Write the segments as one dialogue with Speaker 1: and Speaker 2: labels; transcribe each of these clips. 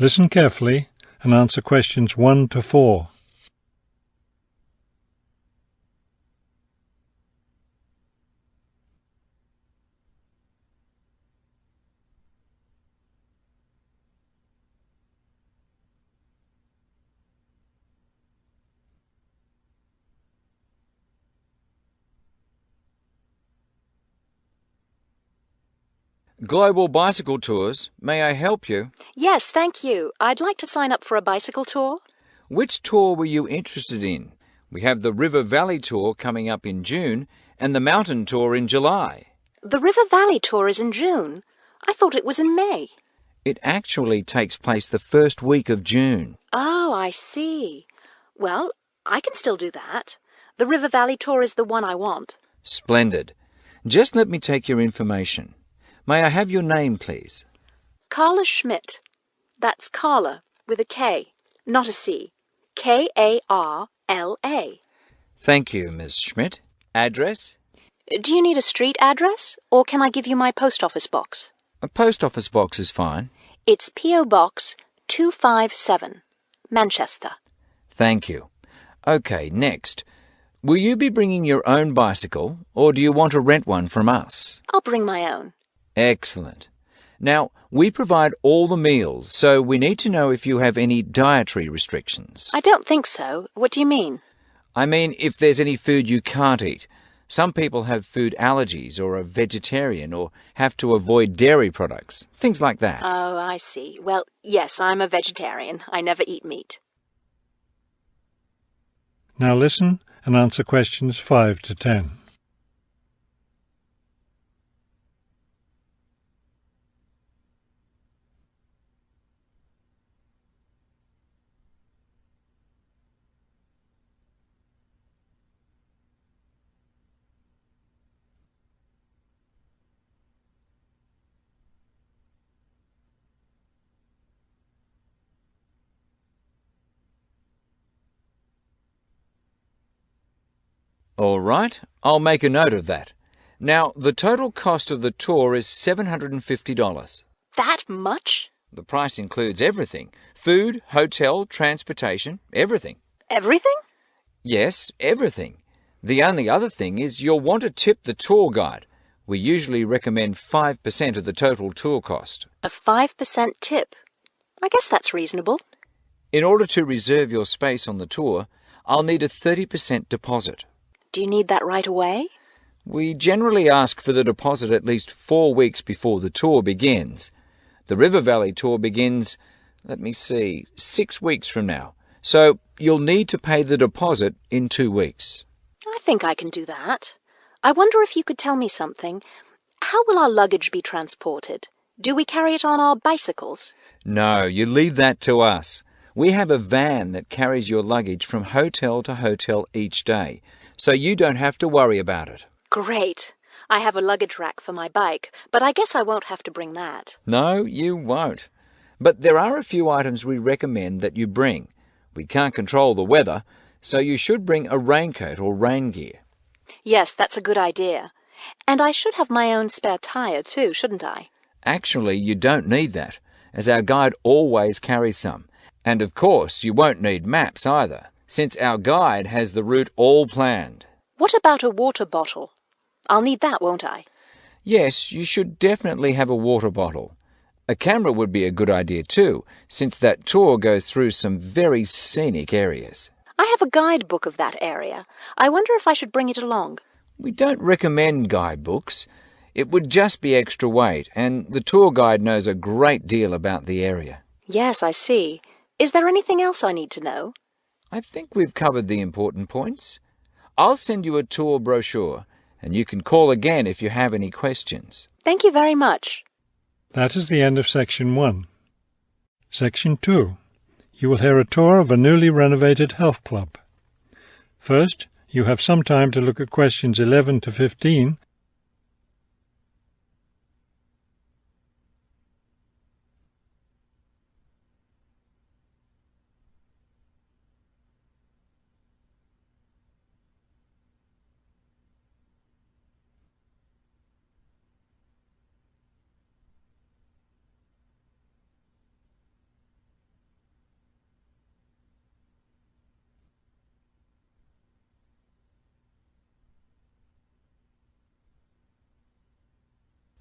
Speaker 1: Listen carefully and answer questions 1 to 4.
Speaker 2: Global bicycle tours. May I help you?
Speaker 3: Yes, thank you. I'd like to sign up for a bicycle tour.
Speaker 2: Which tour were you interested in? We have the River Valley tour coming up in June and the mountain tour in July.
Speaker 3: The River Valley tour is in June. I thought it was in May.
Speaker 2: It actually takes place the first week of June.
Speaker 3: Oh, I see. Well, I can still do that. The River Valley tour is the one I want.
Speaker 2: Splendid. Just let me take your information. May I have your name, please?
Speaker 3: KARLA Schmidt. That's KARLA with a K, not a C. K-A-R-L-A.
Speaker 2: Thank you, Ms. Schmidt. Address?
Speaker 3: Do you need a street address, or can I give you my post office box?
Speaker 2: A post office box is fine.
Speaker 3: It's P.O. Box 257, Manchester.
Speaker 2: Thank you. Okay, next. Will you be bringing your own bicycle, or do you want to rent one from us?
Speaker 3: I'll bring my own.
Speaker 2: Excellent. Now, we provide all the meals, so we need to know if you have any dietary restrictions.
Speaker 3: I don't think so. What do you mean?
Speaker 2: I mean, if there's any food you can't eat. Some people have food allergies or are vegetarian or have to avoid dairy products, things like that.
Speaker 3: Oh, I see. Well, yes, I'm a vegetarian. I never eat meat.
Speaker 1: Now listen and answer questions 5 to 10.
Speaker 2: All right, I'll make a note of that. Now, the total cost of the tour is $750.
Speaker 3: That much?
Speaker 2: The price includes everything. Food, hotel, transportation, everything.
Speaker 3: Everything?
Speaker 2: Yes, everything. The only other thing is you'll want to tip the tour guide. We usually recommend 5% of the total tour cost.
Speaker 3: A 5% tip. I guess that's reasonable.
Speaker 2: In order to reserve your space on the tour, I'll need a 30% deposit.
Speaker 3: Do you need that right away?
Speaker 2: We generally ask for the deposit at least 4 weeks before the tour begins. The River Valley tour begins, 6 weeks from now. So you'll need to pay the deposit in 2 weeks.
Speaker 3: I think I can do that. I wonder if you could tell me something. How will our luggage be transported? Do we carry it on our bicycles?
Speaker 2: No, you leave that to us. We have a van that carries your luggage from hotel to hotel each day, so you don't have to worry about it.
Speaker 3: Great. I have a luggage rack for my bike, but I guess I won't have to bring that.
Speaker 2: No, you won't. But there are a few items we recommend that you bring. We can't control the weather, so you should bring a raincoat or rain gear.
Speaker 3: Yes, that's a good idea. And I should have my own spare tire too, shouldn't I?
Speaker 2: Actually, you don't need that, as our guide always carries some. And of course, you won't need maps either, since our guide has the route all planned.
Speaker 3: What about a water bottle? I'll need that, won't I?
Speaker 2: Yes, you should definitely have a water bottle. A camera would be a good idea too, since that tour goes through some very scenic areas.
Speaker 3: I have a guidebook of that area. I wonder if I should bring it along.
Speaker 2: We don't recommend guidebooks. It would just be extra weight, and the tour guide knows a great deal about the area.
Speaker 3: Yes, I see. Is there anything else I need to know?
Speaker 2: I think we've covered the important points. I'll send you a tour brochure, and you can call again if you have any questions.
Speaker 3: Thank you very much.
Speaker 1: That is the end of Section 1. Section 2. You will hear a tour of a newly renovated health club. First, you have some time to look at questions 11 to 15.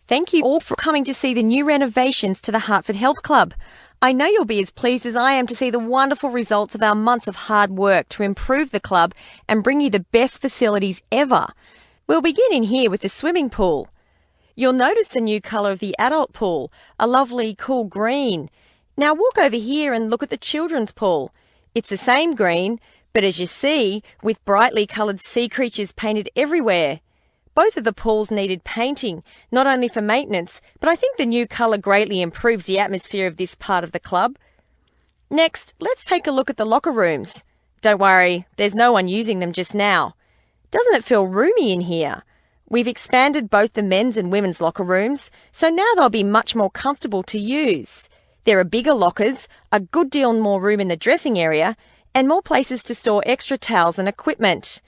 Speaker 4: Thank you all for coming to see the new renovations to the Hartford Health Club. I know you'll be as pleased as I am to see the wonderful results of our months of hard work to improve the club and bring you the best facilities ever. We'll begin in here with the swimming pool. You'll notice the new colour of the adult pool, a lovely cool green. Now walk over here and look at the children's pool. It's the same green, but as you see, with brightly coloured sea creatures painted everywhere. Both of the pools needed painting, not only for maintenance, but I think the new colour greatly improves the atmosphere of this part of the club. Next, let's take a look at the locker rooms. Don't worry, there's no one using them just now. Doesn't it feel roomy in here? We've expanded both the men's and women's locker rooms, so now they'll be much more comfortable to use. There are bigger lockers, a good deal more room in the dressing area, and more places to store extra towels and equipment.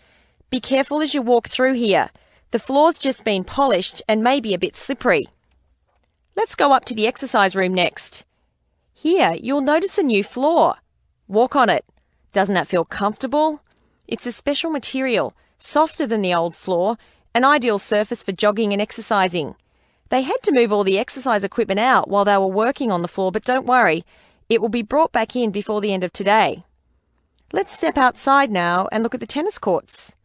Speaker 4: Be careful as you walk through here. The floor's just been polished and may be a bit slippery. Let's go up to the exercise room next. Here, you'll notice a new floor. Walk on it. Doesn't that feel comfortable? It's a special material, softer than the old floor, an ideal surface for jogging and exercising. They had to move all the exercise equipment out while they were working on the floor, but don't worry, it will be brought back in before the end of today. Let's step outside now and look at the tennis courts.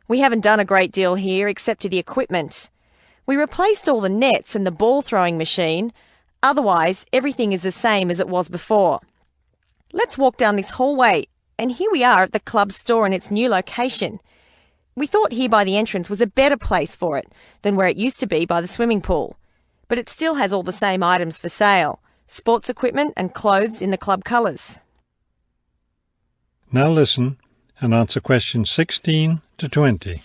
Speaker 4: We haven't done a great deal here except to the equipment. We replaced all the nets and the ball throwing machine. Otherwise, everything is the same as it was before. Let's walk down this hallway, and here we are at the club store in its new location. We thought here by the entrance was a better place for it than where it used to be by the swimming pool. But it still has all the same items for sale, sports equipment and clothes in the club colours.
Speaker 1: Now listen and answer questions 16 to 20.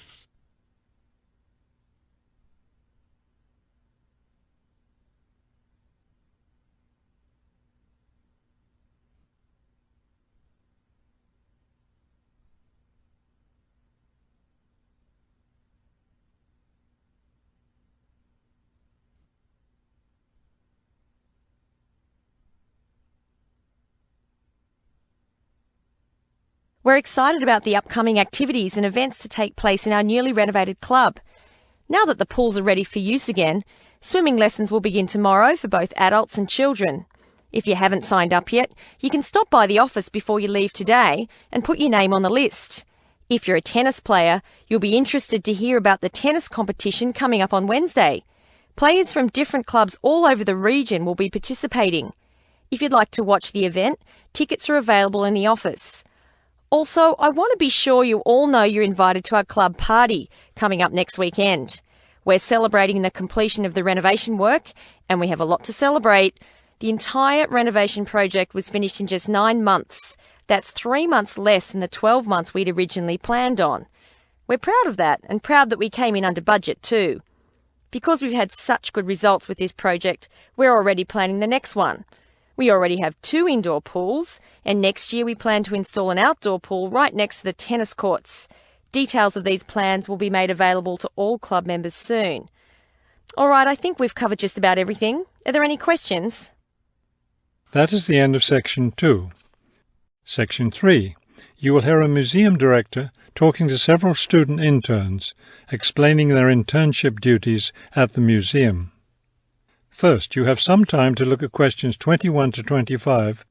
Speaker 4: We're excited about the upcoming activities and events to take place in our newly renovated club. Now that the pools are ready for use again, swimming lessons will begin tomorrow for both adults and children. If you haven't signed up yet, you can stop by the office before you leave today and put your name on the list. If you're a tennis player, you'll be interested to hear about the tennis competition coming up on Wednesday. Players from different clubs all over the region will be participating. If you'd like to watch the event, tickets are available in the office. Also, I want to be sure you all know you're invited to our club party coming up next weekend. We're celebrating the completion of the renovation work, and we have a lot to celebrate. The entire renovation project was finished in just 9 months. That's 3 months less than the 12 months we'd originally planned on. We're proud of that, and proud that we came in under budget too. Because we've had such good results with this project, we're already planning the next one. We already have 2 indoor pools, and next year we plan to install an outdoor pool right next to the tennis courts. Details of these plans will be made available to all club members soon. All right, I think we've covered just about everything. Are there any questions?
Speaker 1: That is the end of Section 2. Section 3. You will hear a museum director talking to several student interns, explaining their internship duties at the museum. First, you have some time to look at questions 21 to 25.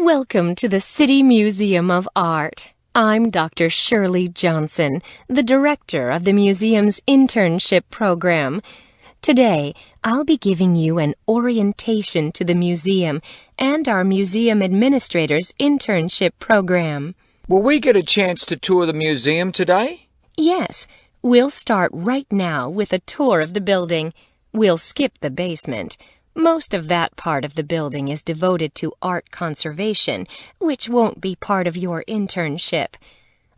Speaker 5: Welcome to the City Museum of Art. I'm Dr. Shirley Johnson, the director of the museum's internship program. Today, I'll be giving you an orientation to the museum and our museum administrator's internship program.
Speaker 2: Will we get a chance to tour the museum today?
Speaker 5: Yes, we'll start right now with a tour of the building. We'll skip the basement. Most of that part of the building is devoted to art conservation, which won't be part of your internship.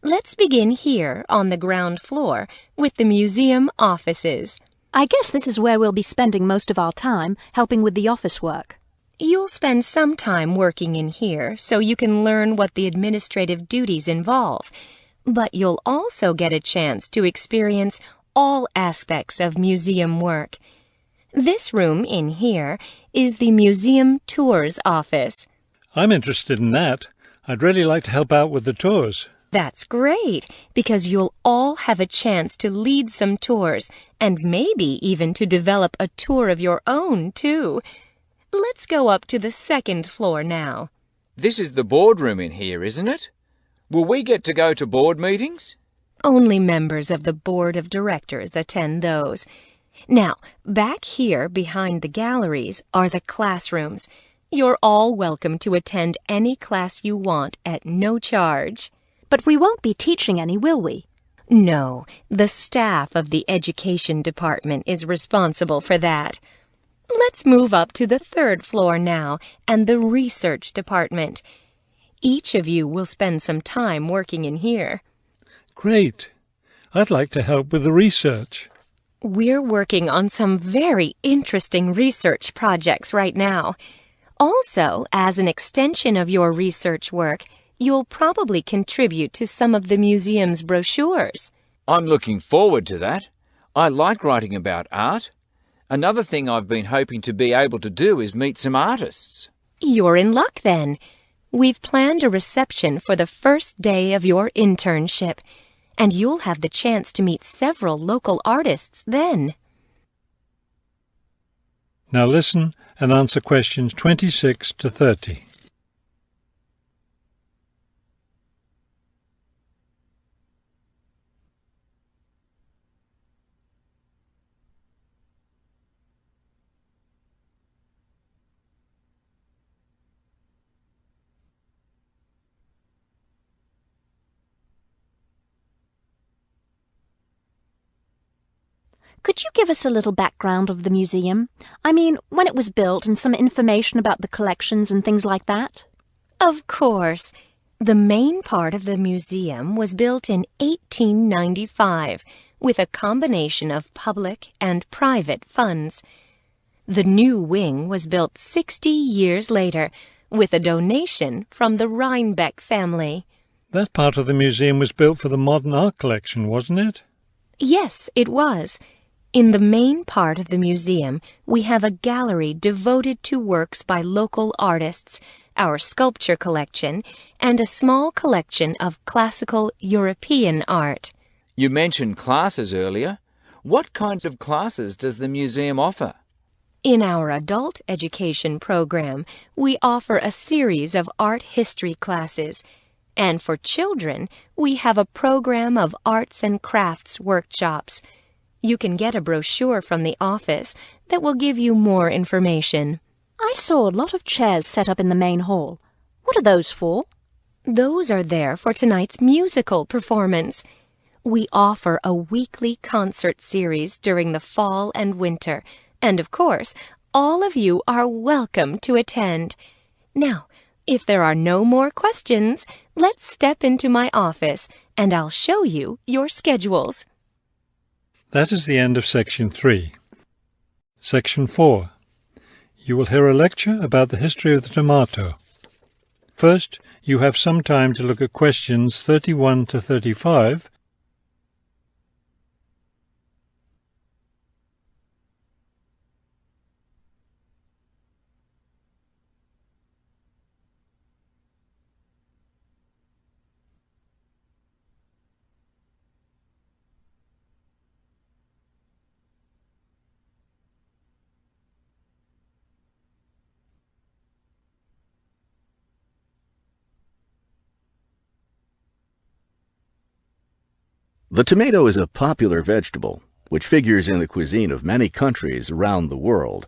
Speaker 5: Let's begin here on the ground floor with the museum offices.
Speaker 3: I guess this is where we'll be spending most of our time, helping with the office work.
Speaker 5: You'll spend some time working in here so you can learn what the administrative duties involve, but you'll also get a chance to experience all aspects of museum work. This room in here is the Museum Tours office.
Speaker 1: I'm interested in that. I'd really like to help out with the tours.
Speaker 5: That's great, because you'll all have a chance to lead some tours and maybe even to develop a tour of your own, too. Let's go up to the second floor now.
Speaker 2: This is the boardroom in here, isn't it? Will we get to go to board meetings?
Speaker 5: Only members of the board of directors attend those. Now, back here behind the galleries are the classrooms. You're all welcome to attend any class you want at no charge.
Speaker 3: But we won't be teaching any, will we?
Speaker 5: No, the staff of the education department is responsible for that. Let's move up to the third floor now and the research department. Each of you will spend some time working in here.
Speaker 1: Great. I'd like to help with the research.
Speaker 5: We're working on some very interesting research projects right now. Also, as an extension of your research work, you'll probably contribute to some of the museum's brochures.
Speaker 2: I'm looking forward to that. I like writing about art. Another thing I've been hoping to be able to do is meet some artists.
Speaker 5: You're in luck then. We've planned a reception for the first day of your internship, and you'll have the chance to meet several local artists then.
Speaker 1: Now listen and answer questions 26 to 30.
Speaker 3: Could you give us a little background of the museum? I mean, when it was built and some information about the collections and things like that?
Speaker 5: Of course. The main part of the museum was built in 1895 with a combination of public and private funds. The new wing was built 60 years later with a donation from the Rhinebeck family.
Speaker 1: That part of the museum was built for the modern art collection, wasn't it?
Speaker 5: Yes, it was. In the main part of the museum, we have a gallery devoted to works by local artists, our sculpture collection, and a small collection of classical European art.
Speaker 2: You mentioned classes earlier. What kinds of classes does the museum offer?
Speaker 5: In our adult education program, we offer a series of art history classes, and for children, we have a program of arts and crafts workshops. You can get a brochure from the office that will give you more information.
Speaker 3: I saw a lot of chairs set up in the main hall. What are those for?
Speaker 5: Those are there for tonight's musical performance. We offer a weekly concert series during the fall and winter, and of course, all of you are welcome to attend. Now, if there are no more questions, let's step into my office and I'll show you your schedules.
Speaker 1: That is the end of Section 3. Section 4. You will hear a lecture about the history of the tomato. First, you have some time to look at questions 31 to 35,
Speaker 6: The tomato is a popular vegetable, which figures in the cuisine of many countries around the world.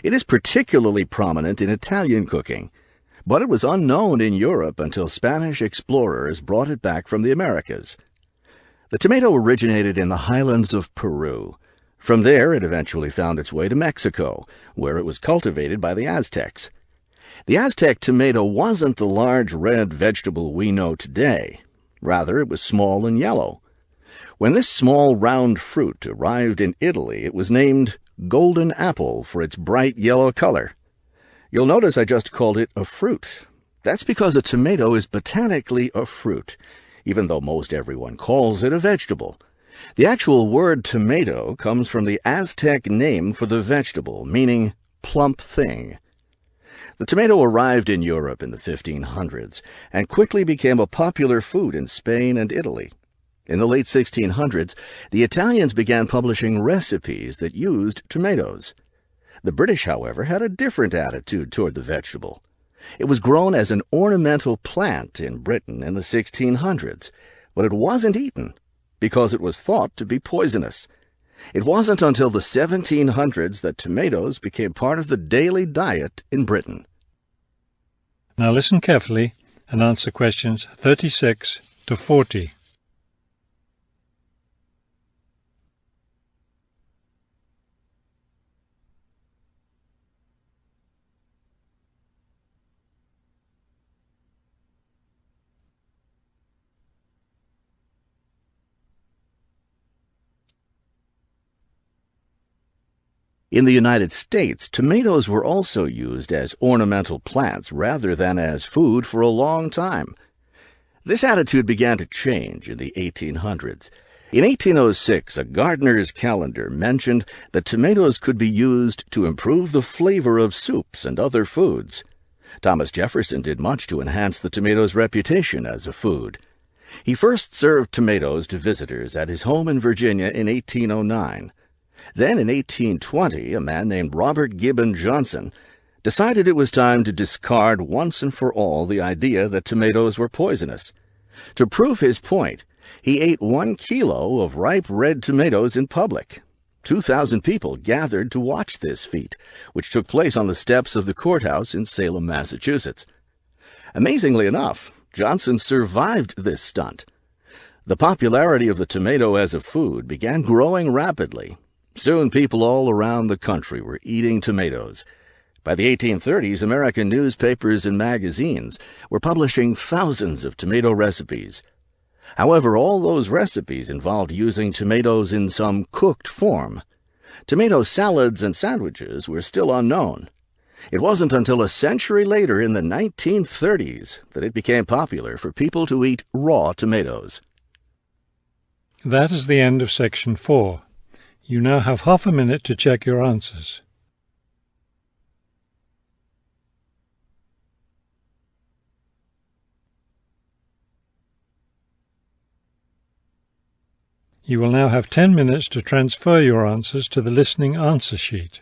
Speaker 6: It is particularly prominent in Italian cooking, but it was unknown in Europe until Spanish explorers brought it back from the Americas. The tomato originated in the highlands of Peru. From there, it eventually found its way to Mexico, where it was cultivated by the Aztecs. The Aztec tomato wasn't the large red vegetable we know today. Rather, it was small and yellow. When this small round fruit arrived in Italy, it was named golden apple for its bright yellow color. You'll notice I just called it a fruit. That's because a tomato is botanically a fruit, even though most everyone calls it a vegetable. The actual word tomato comes from the Aztec name for the vegetable, meaning plump thing. The tomato arrived in Europe in the 1500s and quickly became a popular food in Spain and Italy. In the late 1600s, the Italians began publishing recipes that used tomatoes. The British, however, had a different attitude toward the vegetable. It was grown as an ornamental plant in Britain in the 1600s, but it wasn't eaten because it was thought to be poisonous. It wasn't until the 1700s that tomatoes became part of the daily diet in Britain.
Speaker 1: Now listen carefully and answer questions 36 to 40.
Speaker 6: In the United States, tomatoes were also used as ornamental plants rather than as food for a long time. This attitude began to change in the 1800s. In 1806, a gardener's calendar mentioned that tomatoes could be used to improve the flavor of soups and other foods. Thomas Jefferson did much to enhance the tomato's reputation as a food. He first served tomatoes to visitors at his home in Virginia in 1809. Then in 1820, a man named Robert Gibbon Johnson decided it was time to discard once and for all the idea that tomatoes were poisonous. To prove his point, he ate 1 kilo of ripe red tomatoes in public. 2,000 people gathered to watch this feat, which took place on the steps of the courthouse in Salem, Massachusetts. Amazingly enough, Johnson survived this stunt. The popularity of the tomato as a food began growing rapidly. Soon people all around the country were eating tomatoes. By the 1830s, American newspapers and magazines were publishing thousands of tomato recipes. However, all those recipes involved using tomatoes in some cooked form. Tomato salads and sandwiches were still unknown. It wasn't until a century later, in the 1930s, that it became popular for people to eat raw tomatoes.
Speaker 1: That is the end of Section 4. You now have half a minute to check your answers. You will now have 10 minutes to transfer your answers to the listening answer sheet.